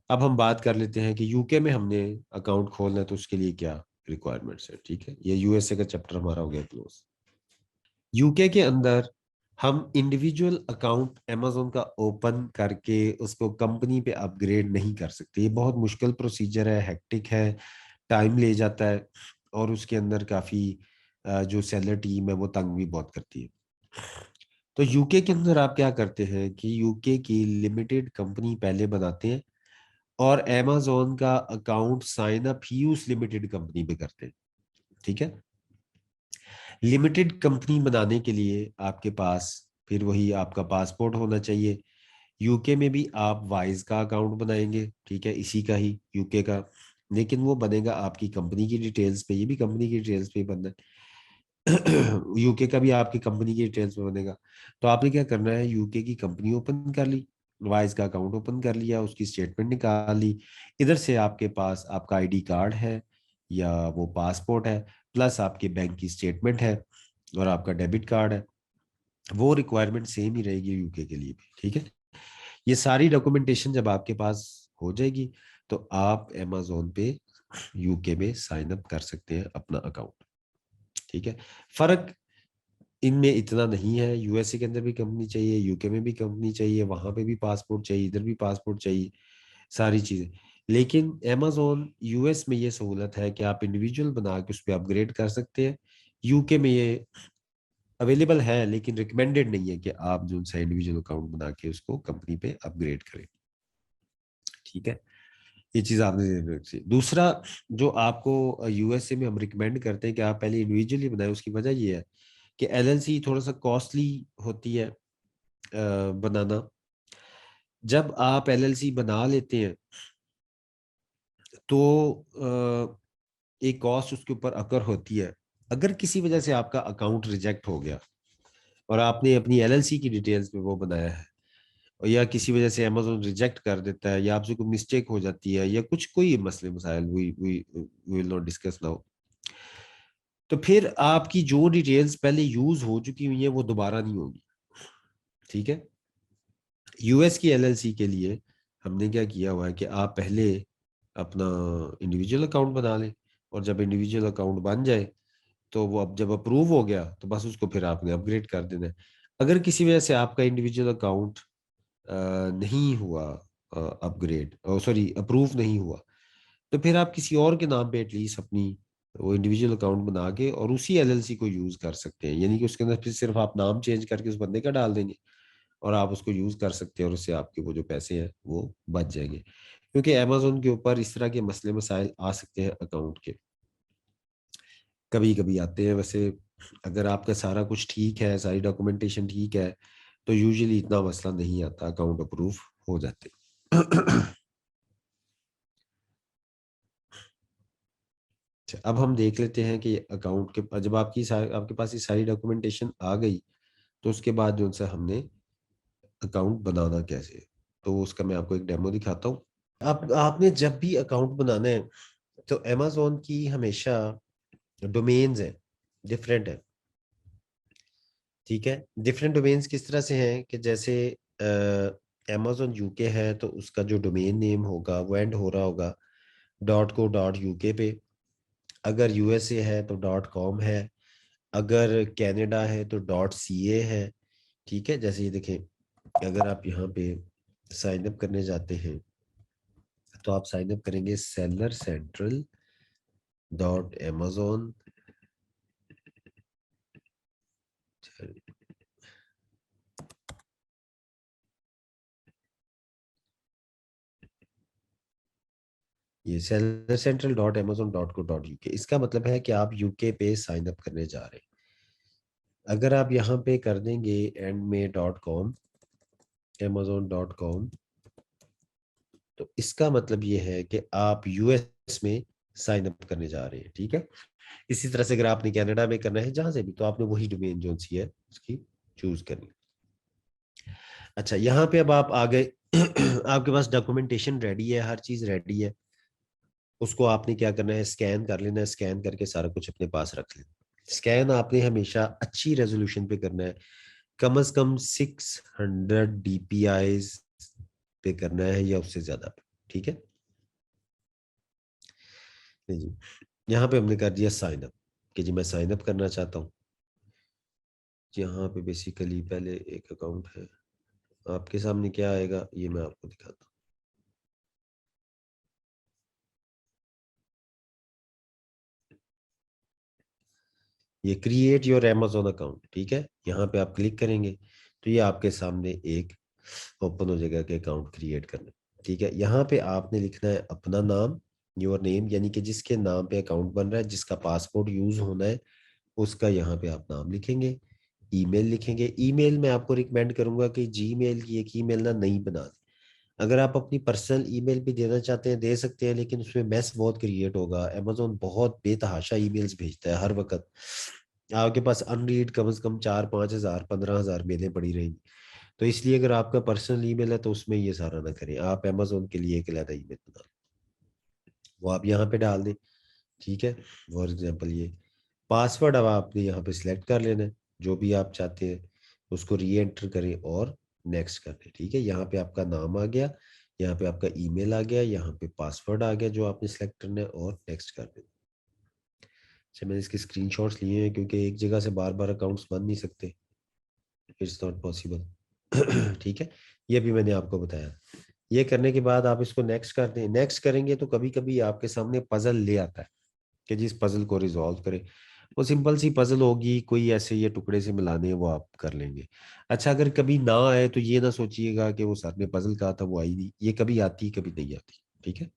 अब हम बात कर लेते हैं कि यूके में हमने अकाउंट खोलना है तो उसके लिए क्या रिक्वायरमेंट्स है। ठीक है, ये यूएसए का चैप्टर हमारा हो गया क्लोज। यूके के अंदर हम इंडिविजुअल अकाउंट अमेजोन का ओपन करके उसको कंपनी पे अपग्रेड नहीं कर सकते। ये बहुत मुश्किल प्रोसीजर है, हेक्टिक है, टाइम ले जाता है, और उसके अंदर काफ़ी जो सेलर टीम है वो तंग भी बहुत करती है। तो यूके के अंदर आप क्या करते हैं कि यूके की लिमिटेड कंपनी पहले बनाते हैं, और अमेजोन का अकाउंट साइन अप ही उस लिमिटेड कंपनी पे करते हैं। ठीक है, लिमिटेड कंपनी बनाने के लिए आपके पास फिर वही आपका पासपोर्ट होना चाहिए। यूके में भी आप वाइज का अकाउंट बनाएंगे, ठीक है, इसी का ही यूके का, लेकिन वो बनेगा आपकी कंपनी की डिटेल्स पे, ये भी कंपनी की डिटेल्स पे ही बनना है। यूके का भी आपकी कंपनी की डिटेल्स पे बनेगा। तो आपने क्या करना है, यूके की कंपनी ओपन कर ली, वाइज का अकाउंट ओपन कर लिया, उसकी स्टेटमेंट निकाल ली, इधर से आपके पास आपका आईडी कार्ड है या वो पासपोर्ट है, प्लस आपके बैंक की स्टेटमेंट है और आपका डेबिट कार्ड है। वो रिक्वायरमेंट सेम ही रहेगी यूके के लिए भी। ठीक है, ये सारी डॉक्यूमेंटेशन जब आपके पास हो जाएगी तो आप अमेजोन पे यूके में साइन अप कर सकते हैं अपना अकाउंट। ठीक है, फर्क इनमें इतना नहीं है, यूएसए के अंदर भी कंपनी चाहिए, यूके में भी कंपनी चाहिए, वहां पे भी पासपोर्ट चाहिए, इधर भी पासपोर्ट चाहिए, सारी चीजें। लेकिन अमेजोन यूएस में ये सहूलत है कि आप इंडिविजुअल बना के उस पर अपग्रेड कर सकते हैं। यूके में ये अवेलेबल है लेकिन रिकमेंडेड नहीं है कि आप जो सा इंडिविजुअल अकाउंट बना के उसको कंपनी पे अपग्रेड करें। ठीक है, ये चीज आपने ध्यान रखी। दूसरा, जो आपको यूएसए में हम रिकमेंड करते हैं कि आप पहले इंडिविजुअली बनाए, उसकी वजह ये है कि एलएलसी थोड़ा सा कॉस्टली होती है बनाना। जब आप एलएलसी बना लेते हैं तो एक कॉस्ट उसके ऊपर अकर होती है। अगर किसी वजह से आपका अकाउंट रिजेक्ट हो गया और आपने अपनी एलएलसी की डिटेल्स में वो बनाया है, और या किसी वजह से अमेजोन रिजेक्ट कर देता है, या आपसे कोई मिस्टेक हो जाती है, या कुछ कोई मसले मसाइल, we will not discuss now, तो फिर आपकी जो डिटेल्स पहले यूज हो चुकी हुई है वो दोबारा नहीं होगी। ठीक है, यूएस की एलएलसी के लिए हमने क्या किया हुआ है कि आप पहले अपना इंडिविजुअल अकाउंट बना लें, और जब इंडिविजुअल अकाउंट बन जाए तो वो अब जब अप्रूव हो गया तो बस उसको फिर आपने अपग्रेड कर देना है। अगर किसी वजह से आपका इंडिविजुअल अकाउंट नहीं हुआ अपग्रेड, सॉरी अप्रूव नहीं हुआ, तो फिर आप किसी और के नाम पे एटलीस्ट अपनी वो इंडिविजुअल अकाउंट बना के और उसी एलएलसी को यूज कर सकते हैं। यानी कि उसके अंदर फिर सिर्फ आप नाम चेंज करके उस बंदे का डाल देंगे और आप उसको यूज कर सकते हैं, और उससे आपके वो जो पैसे हैं वो बच जाएंगे। क्योंकि अमेजोन के ऊपर इस तरह के मसले मसाइल आ सकते हैं अकाउंट के, कभी कभी आते हैं। वैसे अगर आपका सारा कुछ ठीक है, सारी डॉक्यूमेंटेशन ठीक है, तो यूजुअली इतना मसला नहीं आता, अकाउंट अप्रूव हो जाते। अच्छा, अब हम देख लेते हैं कि अकाउंट के जब आपके पास ये सारी डॉक्यूमेंटेशन आ गई तो उसके बाद जो सा हमने अकाउंट बनाना कैसे, तो उसका मैं आपको एक डेमो दिखाता हूँ। आप आपने जब भी अकाउंट बनाना है तो अमेजोन की हमेशा डोमेन्स है, डिफरेंट है। ठीक है, डिफरेंट डोमेन्स किस तरह से हैं कि जैसे अमेजोन यूके है तो उसका जो डोमेन नेम होगा वो एंड हो रहा होगा .co.uk पे। अगर यूएसए है तो .com है, अगर कनाडा है तो .ca है। ठीक है, जैसे ये देखें, अगर आप यहाँ पे साइन अप करने जाते हैं तो आप साइन अप करेंगे sellercentral.amazon। ये sellercentral.amazon.co.uk, इसका मतलब है कि आप यूके पे साइन अप करने जा रहे हैं। अगर आप यहाँ पे कर देंगे एंड में .com, amazon.com, तो इसका मतलब ये है कि आप यूएस में साइन अप करने जा रहे हैं। ठीक है, इसी तरह से अगर आपने कनाडा में करना है जहां से भी, तो आपने वही डोमेन जो सी है उसकी चूज करनी। अच्छा, यहाँ पे अब आप आ गए। आपके पास डॉक्यूमेंटेशन रेडी है, हर चीज रेडी है, उसको आपने क्या करना है, स्कैन कर लेना है, स्कैन करके सारा कुछ अपने पास रख लेना। स्कैन आपने हमेशा अच्छी रेजोल्यूशन पे करना है, कम से कम 600 DPI पे करना है या उससे ज्यादा पे। ठीक है जी। यहाँ पे हमने कर दिया साइन अप कि जी मैं साइन अप करना चाहता हूँ। यहाँ पे बेसिकली पहले एक अकाउंट है, आपके सामने क्या आएगा ये मैं आपको दिखाता हूँ। ये क्रिएट योर अमेजोन अकाउंट, ठीक है, यहाँ पे आप क्लिक करेंगे तो ये आपके सामने एक ओपन हो जाएगा कि अकाउंट क्रिएट करना। ठीक है, यहाँ पे आपने लिखना है अपना नाम, योर नेम, यानी कि जिसके नाम पे अकाउंट बन रहा है, जिसका पासपोर्ट यूज होना है उसका यहाँ पे आप नाम लिखेंगे। ईमेल लिखेंगे। ईमेल मैं आपको रिकमेंड करूंगा कि जीमेल की एक ईमेल ना नहीं बना दें। अगर आप अपनी पर्सनल ईमेल भी देना चाहते हैं दे सकते हैं, लेकिन उसमें मैस बहुत क्रिएट होगा। अमेजोन बहुत बेतहाशा ईमेल्स भेजता है हर वक्त। आपके पास अनरीड कम से कम 4-5 हज़ार 15 हज़ार मेलें पड़ी रहेंगी। तो इसलिए अगर आपका पर्सनल ईमेल है तो उसमें ये सारा ना करें, आप अमेजोन के लिए एक अलग ईमेल बना लें, वो आप यहाँ पे डाल दें। ठीक है, फॉर एग्जाम्पल ये पासवर्ड अब आपने यहाँ पे सिलेक्ट कर लेना है, जो भी आप चाहते हैं उसको री एंटर करें और नेक्स्ट कर दें। ठीक है, यहाँ पे आपका नाम आ गया, यहाँ पे आपका ईमेल आ गया, यहाँ पे पासवर्ड आ गया जो आपने सिलेक्ट करना है और नेक्स्ट कर दें। अच्छा, मैंने इसके स्क्रीनशॉट्स लिए हैं क्योंकि एक जगह से बार बार अकाउंट्स बन नहीं सकते, इट्स नॉट पॉसिबल। ठीक है, ये भी मैंने आपको बताया। ये करने के बाद आप इसको नेक्स्ट कर दें। नेक्स्ट करेंगे तो कभी कभी आपके सामने पजल ले आता है कि जिस पजल को रिजॉल्व करें। वो सिंपल सी पजल होगी, कोई ऐसे ये टुकड़े से मिलाने हैं, वो आप कर लेंगे। अच्छा, अगर कभी ना आए तो ये ना सोचिएगा कि वो सर ने पजल कहा था वो आई नहीं, ये कभी आती कभी नहीं आती। ठीक है,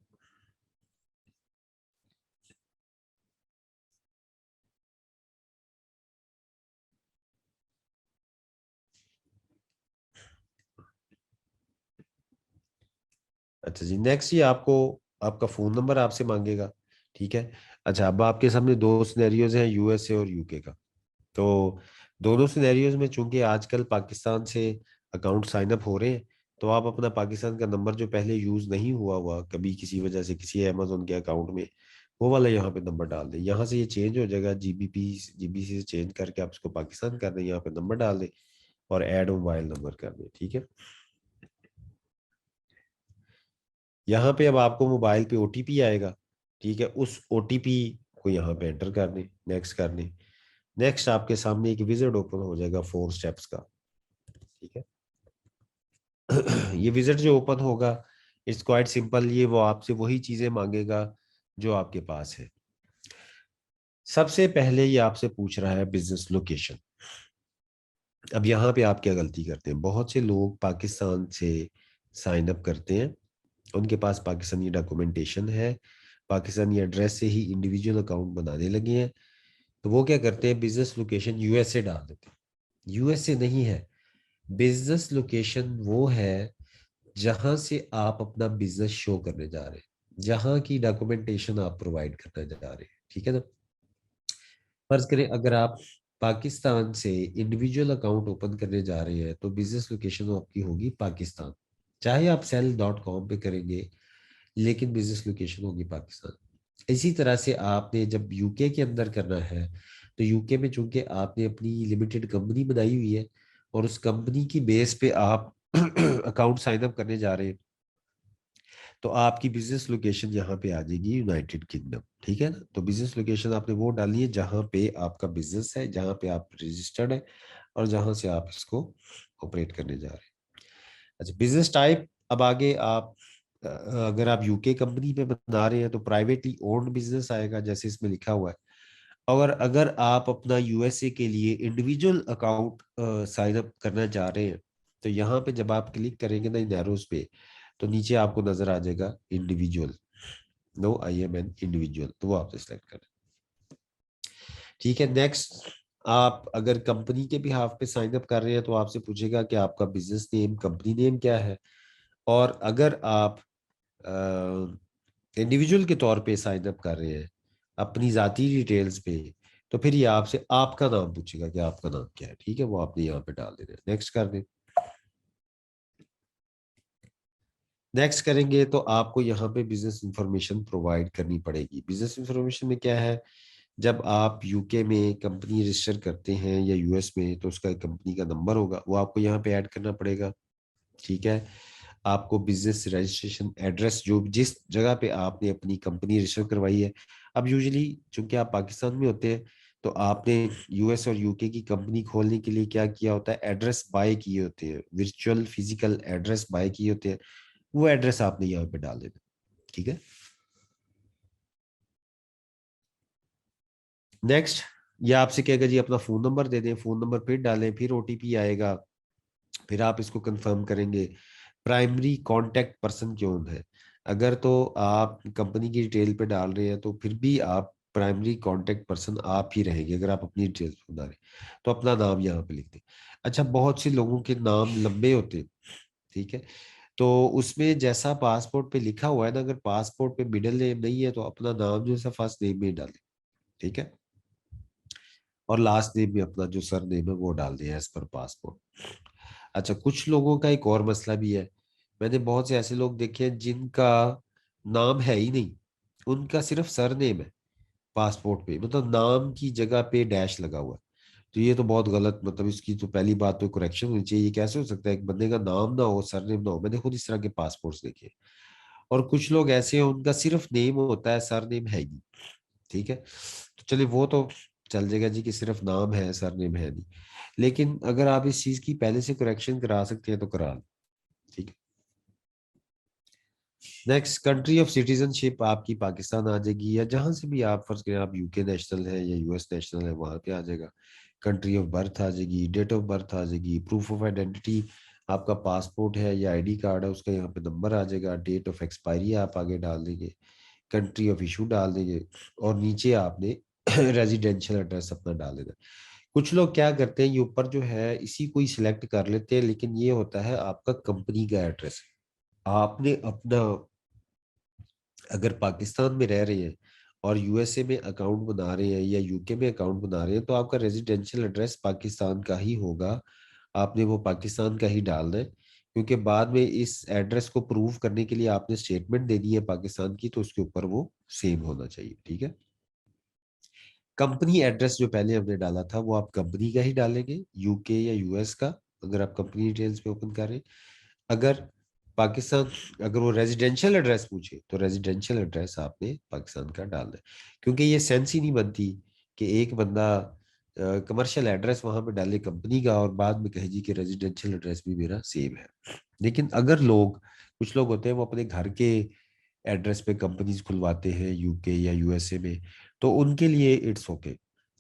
अच्छा जी। नेक्स्ट ये आपको आपका फोन नंबर आपसे मांगेगा। ठीक है, अच्छा अब आपके सामने दो सिनेरियोज हैं, यूएसए और यूके का। तो दोनों सिनेरियोज में चूंकि आजकल पाकिस्तान से अकाउंट साइन अप हो रहे हैं, तो आप अपना पाकिस्तान का नंबर जो पहले यूज नहीं हुआ हुआ कभी किसी वजह से किसी अमेजोन के अकाउंट में, वो वाला यहाँ पे नंबर डाल दें। यहाँ से ये चेंज हो जाएगा, जीबीसी से चेंज करके आप इसको पाकिस्तान कर दें, यहाँ पे नंबर डाल दें और ऐड मोबाइल नंबर कर दें। ठीक है, यहाँ पे अब आपको मोबाइल पे ओटीपी आएगा। ठीक है, उस ओटीपी को यहाँ पे एंटर कर दें, नेक्स्ट कर दें। नेक्स्ट आपके सामने एक विजिट ओपन हो जाएगा 4 स्टेप्स का। ठीक है, ये विजिट जो ओपन होगा इट्स क्वाइट सिंपल, ये वो आपसे वही चीजें मांगेगा जो आपके पास है। सबसे पहले ये आपसे पूछ रहा है बिजनेस लोकेशन। अब यहाँ पे आप क्या गलती करते हैं, बहुत से लोग पाकिस्तान से साइन अप करते हैं, उनके पास पाकिस्तानी डॉक्यूमेंटेशन है, पाकिस्तानी एड्रेस से ही इंडिविजुअल अकाउंट बनाने लगे हैं, तो वो क्या करते हैं बिजनेस लोकेशन यूएसए डाल देते हैं। यूएसए नहीं है, बिजनेस लोकेशन वो है जहां से आप अपना बिजनेस शो करने जा रहे हैं, जहां की डॉक्यूमेंटेशन आप प्रोवाइड करने जा रहे हैं। ठीक है ना, फर्ज करें अगर आप पाकिस्तान से इंडिविजुअल अकाउंट ओपन करने जा रहे हैं तो बिजनेस लोकेशन आपकी होगी पाकिस्तान, चाहे आप सेल.com पे करेंगे लेकिन बिजनेस लोकेशन होगी पाकिस्तान। इसी तरह से आपने जब यूके के अंदर करना है तो यूके में चूंकि आपने अपनी लिमिटेड कंपनी बनाई हुई है और उस कंपनी की बेस पे आप अकाउंट साइन अप करने जा रहे हैं, तो आपकी बिजनेस लोकेशन यहाँ पे आ जाएगी यूनाइटेड किंगडम। ठीक है ना, तो बिजनेस लोकेशन आपने वो डाली है जहाँ पे आपका बिजनेस है, जहाँ पे आप रजिस्टर्ड है और जहाँ से आप इसको ऑपरेट करने जा रहे हैं। अच्छा, बिजनेस टाइप, अब आगे आप अगर आप यूके कंपनी में बना रहे हैं तो प्राइवेटली ओन्ड बिजनेस आएगा जैसे इसमें लिखा हुआ है। और अगर आप अपना यूएसए के लिए इंडिविजुअल अकाउंट साइन अप करना चाह रहे हैं तो यहाँ पे जब आप क्लिक करेंगे ना इन एरोज पे, तो नीचे आपको नजर आ जाएगा इंडिविजुअल, नो IMN इंडिविजुअल, तो वो आपसे सिलेक्ट करें। ठीक है, नेक्स्ट आप अगर कंपनी के भी हाफ पे साइन अप कर रहे हैं तो आपसे पूछेगा कि आपका बिजनेस नेम कंपनी नेम क्या है। और अगर आप इंडिविजुअल के तौर पे साइन अप कर रहे हैं अपनी जाती डिटेल्स पे, तो फिर ये आपसे आपका नाम पूछेगा कि आपका नाम क्या है। ठीक है, वो आपने यहाँ पे डाल देना है, नेक्स्ट कर दें। नेक्स्ट करेंगे तो आपको यहाँ पे बिजनेस इंफॉर्मेशन प्रोवाइड करनी पड़ेगी। बिजनेस इंफॉर्मेशन में क्या है, जब आप यूके में कंपनी रजिस्टर करते हैं या यूएस में तो उसका कंपनी का नंबर होगा, वो आपको यहाँ पे ऐड करना पड़ेगा। ठीक है, आपको बिजनेस रजिस्ट्रेशन एड्रेस, जो जिस जगह पे आपने अपनी कंपनी रजिस्टर करवाई है। अब यूजुअली चूंकि आप पाकिस्तान में होते हैं, तो आपने यूएस और यूके की कंपनी खोलने के लिए क्या किया होता है, एड्रेस बाय किए होते हैं, वर्चुअल फिजिकल एड्रेस बाय किए होते हैं। वो एड्रेस आपने यहाँ पे डाल देना। ठीक है। नेक्स्ट, ये आपसे कहेगा जी अपना फोन नंबर दे दें, फोन नंबर फिर डालें, फिर ओटीपी आएगा, फिर आप इसको कंफर्म करेंगे। प्राइमरी कांटेक्ट पर्सन कौन है, अगर तो आप कंपनी की डिटेल पे डाल रहे हैं तो फिर भी आप प्राइमरी कांटेक्ट पर्सन आप ही रहेंगे। अगर आप अपनी डिटेल्स बता रहे हैं तो अपना नाम यहाँ पे लिख दें। अच्छा, बहुत से लोगों के नाम लंबे होते हैं, ठीक है, तो उसमें जैसा पासपोर्ट पे लिखा हुआ है ना, अगर पासपोर्ट पे मिडिल नेम नहीं है तो अपना नाम जो है फर्स्ट नेम में डालें। ठीक है। और लास्ट नेम में अपना जो सर नेम है वो डाल दिया एज पर पासपोर्ट। अच्छा, कुछ लोगों का एक और मसला भी है। मैंने बहुत से ऐसे लोग देखे हैं जिनका नाम है ही नहीं, उनका सिर्फ सर नेम है पासपोर्ट पे, मतलब नाम की जगह पे डैश लगा हुआ है। तो ये तो बहुत गलत, मतलब इसकी तो पहली बात तो करेक्शन होनी चाहिए। ये कैसे हो सकता है एक बंदे का नाम ना हो सर नेम ना हो? मैंने खुद इस तरह के पासपोर्ट्स देखे हैं। और कुछ लोग ऐसे हैं उनका सिर्फ नेम होता है, सर नेम है ही नहीं। ठीक है, तो चलिए वो तो चल जाएगा जी कि सिर्फ नाम है सर नेम है नहीं। लेकिन अगर आप इस चीज की पहले से करेक्शन करा सकते हैं तो करा लें। ठीक है। नेक्स्ट, कंट्री ऑफ सिटीजनशिप आपकी पाकिस्तान आ जाएगी, या जहां से भी आप फर्ज करें आप यूके नेशनल है या यूएस नेशनल है वहां पे आ जाएगा। कंट्री ऑफ बर्थ आ जाएगी, डेट ऑफ बर्थ आ जाएगी, प्रूफ ऑफ आइडेंटिटी आपका पासपोर्ट है या आईडी कार्ड है उसका यहाँ पे नंबर आ जाएगा, डेट ऑफ एक्सपायरी आप आगे डाल देंगे, कंट्री ऑफ इशू डाल देंगे, और नीचे आपने रेजिडेंशियल एड्रेस अपना डाल देना। कुछ लोग क्या करते हैं, ये ऊपर जो है इसी को ही सिलेक्ट कर लेते हैं, लेकिन ये होता है आपका कंपनी का एड्रेस। आपने अपना, अगर पाकिस्तान में रह रहे हैं और यूएसए में अकाउंट बना रहे हैं या यूके में अकाउंट बना रहे हैं तो आपका रेजिडेंशियल एड्रेस पाकिस्तान का ही होगा। आपने वो पाकिस्तान का ही डालना है, क्योंकि बाद में इस एड्रेस को प्रूव करने के लिए आपने स्टेटमेंट देनी है पाकिस्तान की, तो उसके ऊपर वो सेम होना चाहिए। ठीक है। कंपनी एड्रेस जो पहले हमने डाला था वो आप कंपनी का ही डालेंगे, यूके या यूएस का, अगर आप कंपनी डिटेल्स पे ओपन कर रहे हैं। अगर पाकिस्तान, अगर वो रेजिडेंशियल एड्रेस पूछे तो रेजिडेंशियल एड्रेस आपने पाकिस्तान का डालना है, क्योंकि ये सेंस ही नहीं बनती कि एक बंदा कमर्शियल एड्रेस वहां पे डाले कंपनी का और बाद में कहे जी कि रेजिडेंशियल एड्रेस भी मेरा सेम है। लेकिन अगर लोग, कुछ लोग होते हैं वो अपने घर के एड्रेस पे कंपनीज खुलवाते हैं यूके या यूएसए में, तो उनके लिए इट्स ओके।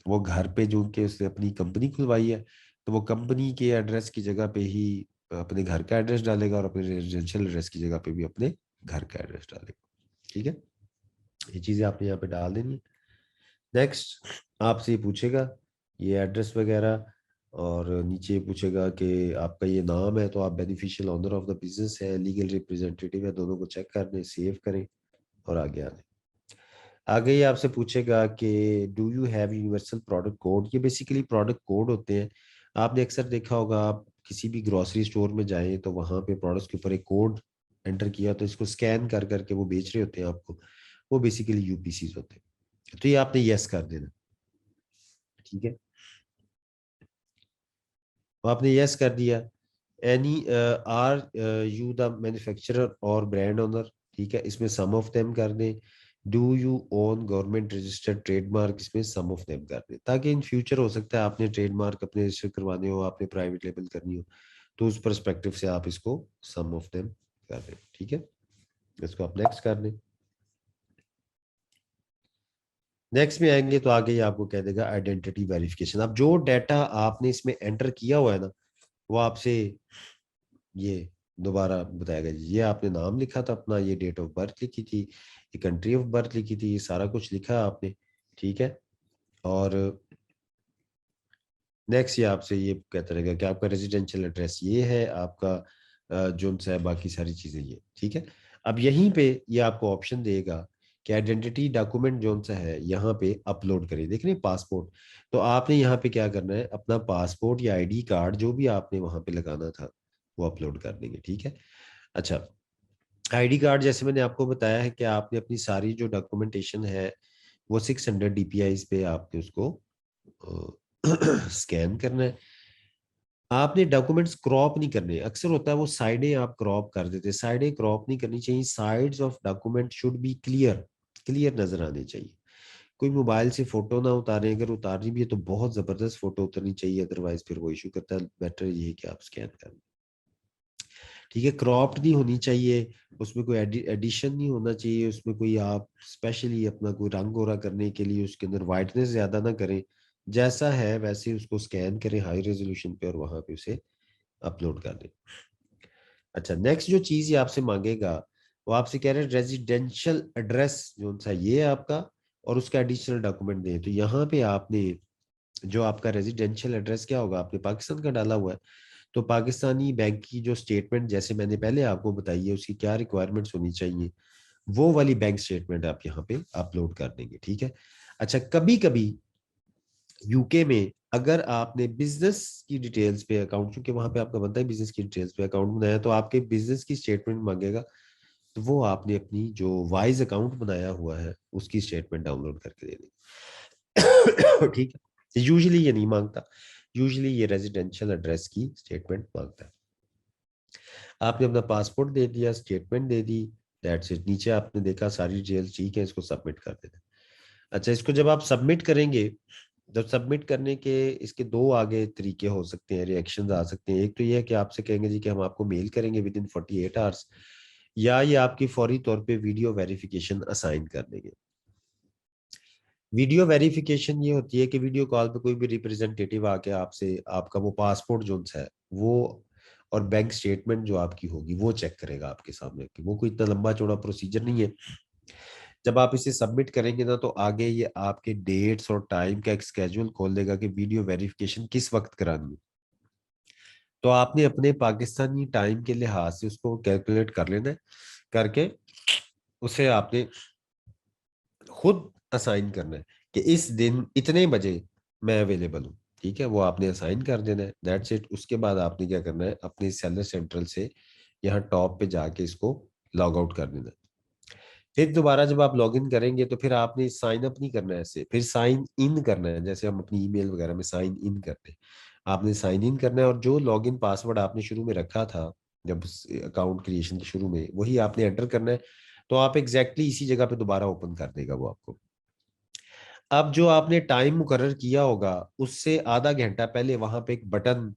वो घर पे जो उनके उसने अपनी कंपनी खुलवाई है तो वो कंपनी के एड्रेस की जगह पे ही अपने घर का एड्रेस डालेगा और अपने रेजिडेंशियल एड्रेस की जगह पे भी अपने घर का एड्रेस डालेगा। ठीक है, ये चीजें आपने यहाँ पे डाल देनी है। नेक्स्ट, आपसे ये पूछेगा ये एड्रेस वगैरह, और नीचे ये पूछेगा कि आपका ये नाम है तो आप beneficial owner of the business है, लीगल रिप्रेजेंटेटिव है, दोनों को चेक कर दें, सेव करें और आगे आने। आगे ये आपसे पूछेगा कि do you have universal product code. ये बेसिकली प्रोडक्ट कोड होते हैं। आपने अक्सर देखा होगा, आप किसी भी ग्रोसरी स्टोर में जाएं तो वहां पे प्रोडक्ट्स के ऊपर एक कोड एंटर किया तो इसको स्कैन कर करके वो बेच रहे होते हैं आपको, वो बेसिकली यूपीसीज होते हैं। तो ये आपने यस कर देना। ठीक है, तो आपने यस कर दिया। Any are you the manufacturer और ब्रांड ओनर, ठीक है, इसमें सम ऑफ देम कर दें। Do you own government registered trademark, इसमें सम ऑफ देम कर दें, ताकि इन फ्यूचर हो सकता है आपने ट्रेडमार्क अपने रजिस्टर करवाने हो, आपने प्राइवेट लेबल करनी हो, तो उस परस्पेक्टिव से आप इसको सम ऑफ देम कर दें। ठीक है, इसको आप नेक्स्ट कर दें। नेक्स्ट में आएंगे तो आगे ये आपको कह देगा आइडेंटिटी वेरिफिकेशन। अब जो डाटा आपने इसमें एंटर किया हुआ है ना, वो आपसे ये दोबारा बताएगा जी, ये आपने नाम लिखा था अपना, ये डेट ऑफ बर्थ लिखी थी, ये कंट्री ऑफ बर्थ लिखी थी, ये सारा कुछ लिखा आपने। ठीक है, और नेक्स्ट ये आपसे ये कहता रहेगा कि आपका रेजिडेंशियल एड्रेस ये है, आपका जो सा है बाकी सारी चीजें ये। ठीक है, अब यहीं पे ये आपको ऑप्शन देगा कि आइडेंटिटी डॉक्यूमेंट जो सा है यहाँ पे अपलोड करिए। देख रहे हैं पासपोर्ट, तो आपने यहाँ पे क्या करना है, अपना पासपोर्ट या आईडी कार्ड जो भी आपने वहां पे लगाना था वो अपलोड कर देंगे। ठीक है। अच्छा, आईडी कार्ड जैसे मैंने आपको बताया है कि आपने अपनी सारी जो डॉक्यूमेंटेशन है वो 600 डीपीआई पे आपने उसको स्कैन करना है। आपने डॉक्यूमेंट्स क्रॉप नहीं करने, अक्सर होता है वो साइडें आप क्रॉप कर देते, साइडें क्रॉप नहीं करनी चाहिए, sides of document should be clear, clear नजर आने चाहिए। कोई मोबाइल से फोटो ना उतारें, अगर उतारनी भी है तो बहुत जबरदस्त फोटो उतरनी चाहिए, अदरवाइज फिर वो इशू करता है। बेटर ये है कि आप स्कैन कर लें, ठीक है। क्रॉप्ड नहीं होनी चाहिए, उसमें कोई एडिशन नहीं होना चाहिए, उसमें कोई आप स्पेशली अपना कोई रंग गोरा करने के लिए उसके अंदर वाइटनेस ज्यादा ना करें, जैसा है वैसे उसको स्कैन करें हाई रेजोल्यूशन पे और वहां पे उसे अपलोड कर दें। अच्छा, नेक्स्ट जो चीज ये आपसे मांगेगा, वो आपसे कह रहे हैं रेजिडेंशियल एड्रेस जो सा ये है आपका, और उसका एडिशनल डॉक्यूमेंट दें। तो यहाँ पे आपने जो आपका रेजिडेंशियल एड्रेस क्या होगा, आपने पाकिस्तान का डाला हुआ है, तो पाकिस्तानी बैंक की जो स्टेटमेंट जैसे मैंने पहले आपको बताई है उसकी क्या रिक्वायरमेंट्स होनी चाहिए, वो वाली बैंक स्टेटमेंट आप यहाँ पे अपलोड कर देंगे, ठीक है। अच्छा, कभी कभी यूके में अगर आपने बिजनेस की डिटेल्स पे अकाउंट, क्योंकि वहां पे आपका बनता है बिजनेस की डिटेल्स पे अकाउंट बनाया, तो आपके बिजनेस की स्टेटमेंट मांगेगा, तो वो आपने अपनी जो वाइज अकाउंट बनाया हुआ है उसकी स्टेटमेंट डाउनलोड करके दे देंगे। ठीक है, यूजुअली ये नहीं मांगता, यूजुअली ये रेजिडेंशियल एड्रेस की स्टेटमेंट मांगता है। आपने अपना पासपोर्ट दे दिया, statement they the, that's it. नीचे आपने देखा सारी डिटेल्स ठीक है, इसको सबमिट कर देना। अच्छा, इसको जब आप सबमिट करेंगे, जब सबमिट करने के इसके दो आगे तरीके हो सकते हैं, रिएक्शंस आ सकते हैं। एक तो ये है कि आपसे कहेंगे जी कि हम आपको मेल करेंगे विद इन 48 आवर्स, या ये आपकी फौरी तौर पे वीडियो वेरिफिकेशन असाइन कर देंगे। वीडियो वेरिफिकेशन ये होती है कि वीडियो कॉल पे कोई भी रिप्रेजेंटेटिव आके आपसे आपका वो पासपोर्ट जो है वो और बैंक स्टेटमेंट जो आपकी होगी वो चेक करेगा आपके सामने, कि वो कोई इतना लंबा चौड़ा प्रोसीजर नहीं है। जब आप इसे सबमिट करेंगे ना, तो आगे ये आपके डेट्स और टाइम का एक स्केड्यूल खोल देगा कि वीडियो वेरिफिकेशन किस वक्त करानी है। तो आपने अपने पाकिस्तानी टाइम के लिहाज से उसको कैलकुलेट कर लेना है, करके उसे आपने खुद असाइन करना है कि इस दिन इतने बजे मैं अवेलेबल हूँ, ठीक है। वो आपने असाइन कर देना है, दैट्स इट। उसके बाद आपने क्या करना है, अपने सेलर सेंट्रल से यहाँ टॉप पे जाके इसको लॉग आउट कर देना है। फिर दोबारा जब आप लॉग इन करेंगे तो फिर आपने साइन अप नहीं करना है ऐसे, फिर साइन इन करना है, जैसे हम अपनी ईमेल वगैरह में साइन इन करते हैं, आपने साइन इन करना है। और जो लॉग इन पासवर्ड आपने शुरू में रखा था जब अकाउंट क्रिएशन के शुरू में, वही आपने एंटर करना है। तो आप एग्जैक्टली इसी जगह पे दोबारा ओपन कर देगा वो आपको। अब जो आपने टाइम मुकर्रर किया होगा उससे आधा घंटा पहले वहां पे एक बटन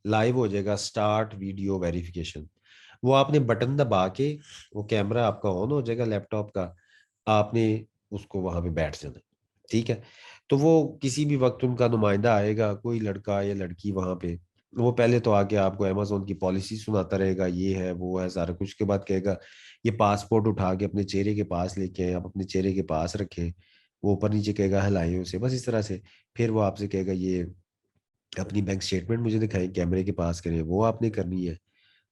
लाइव हो जाएगा, स्टार्ट वीडियो वेरिफिकेशन। वो आपने बटन दबा के, वो कैमरा आपका ऑन हो जाएगा लैपटॉप का, आपने उसको वहां पे बैठ जाना है, ठीक है। तो वो किसी भी वक्त उनका नुमाइंदा आएगा, कोई लड़का या लड़की वहां पे, वो पहले तो आके आपको अमेजोन की पॉलिसी सुनाता रहेगा, ये है वो है सारा कुछ। के बाद कहेगा ये पासपोर्ट उठा के अपने चेहरे के पास लेके आए, आप अपने चेहरे के पास रखें, वो ऊपर नीचे कहेगा हिलाएं उसे, बस इस तरह से। फिर वो आपसे कहेगा ये अपनी बैंक स्टेटमेंट मुझे दिखाएं, कैमरे के पास करें, वो आपने करनी है।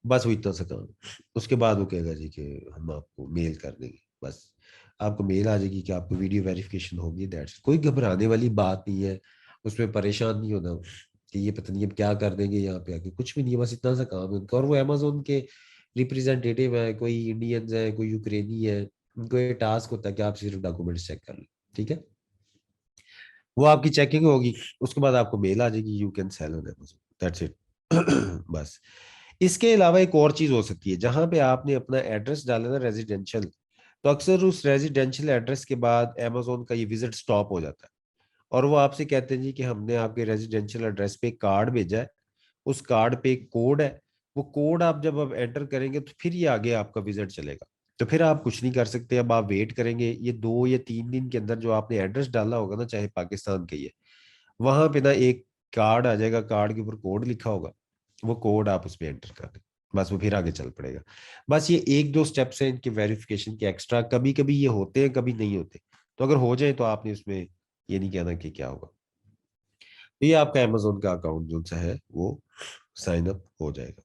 बस वो इतना सा काम। उसके बाद वो कहेगा जी कि हम आपको मेल कर देंगे, बस आपको मेल आ जाएगी कि आपको वीडियो वेरिफिकेशन होगी, दैट्स। कोई घबराने वाली बात नहीं है, उसमें परेशान नहीं होना कि ये पता नहीं अब क्या कर देंगे यहाँ पे आके, कुछ भी नहीं है, बस इतना सा काम है उनका। और वो अमेजोन के रिप्रेजेंटेटिव है, कोई इंडियंस है, कोई यूक्रेनी है, उनको ये टास्क होता है कि आप सिर्फ डॉक्यूमेंट्स चेक कर लें, ठीक है। वो आपकी चेकिंग होगी, उसके बाद आपको मेल आ जाएगी, you can sell on Amazon, that's it. बस। इसके अलावा एक और चीज हो सकती है, जहां पे आपने अपना एड्रेस डाला ना रेजिडेंशियल, तो अक्सर उस रेजिडेंशियल एड्रेस के बाद अमेजोन का ये विजिट स्टॉप हो जाता है, और वो आपसे कहते हैं जी कि हमने आपके रेजिडेंशियल एड्रेस पे एक कार्ड भेजा है, उस कार्ड पे एक कोड है, वो कोड आप जब अब एंटर करेंगे तो फिर ये आगे आपका विजिट चलेगा। तो फिर आप कुछ नहीं कर सकते, अब आप वेट करेंगे, ये 2 या 3 दिन के अंदर जो आपने एड्रेस डाला होगा ना, चाहे पाकिस्तान का ही है, वहां पे ना एक कार्ड आ जाएगा, कार्ड के ऊपर कोड लिखा होगा, वो कोड आप उसमें एंटर कर दें, बस वो फिर आगे चल पड़ेगा। बस ये 1-2 स्टेप्स हैं इनके वेरिफिकेशन के एक्स्ट्रा, कभी कभी ये होते हैं कभी नहीं होते। तो अगर हो जाए तो आपने उसमें ये नहीं कहना कि क्या होगा। तो ये आपका अमेजोन का अकाउंट जो सा है वो साइन अप हो जाएगा।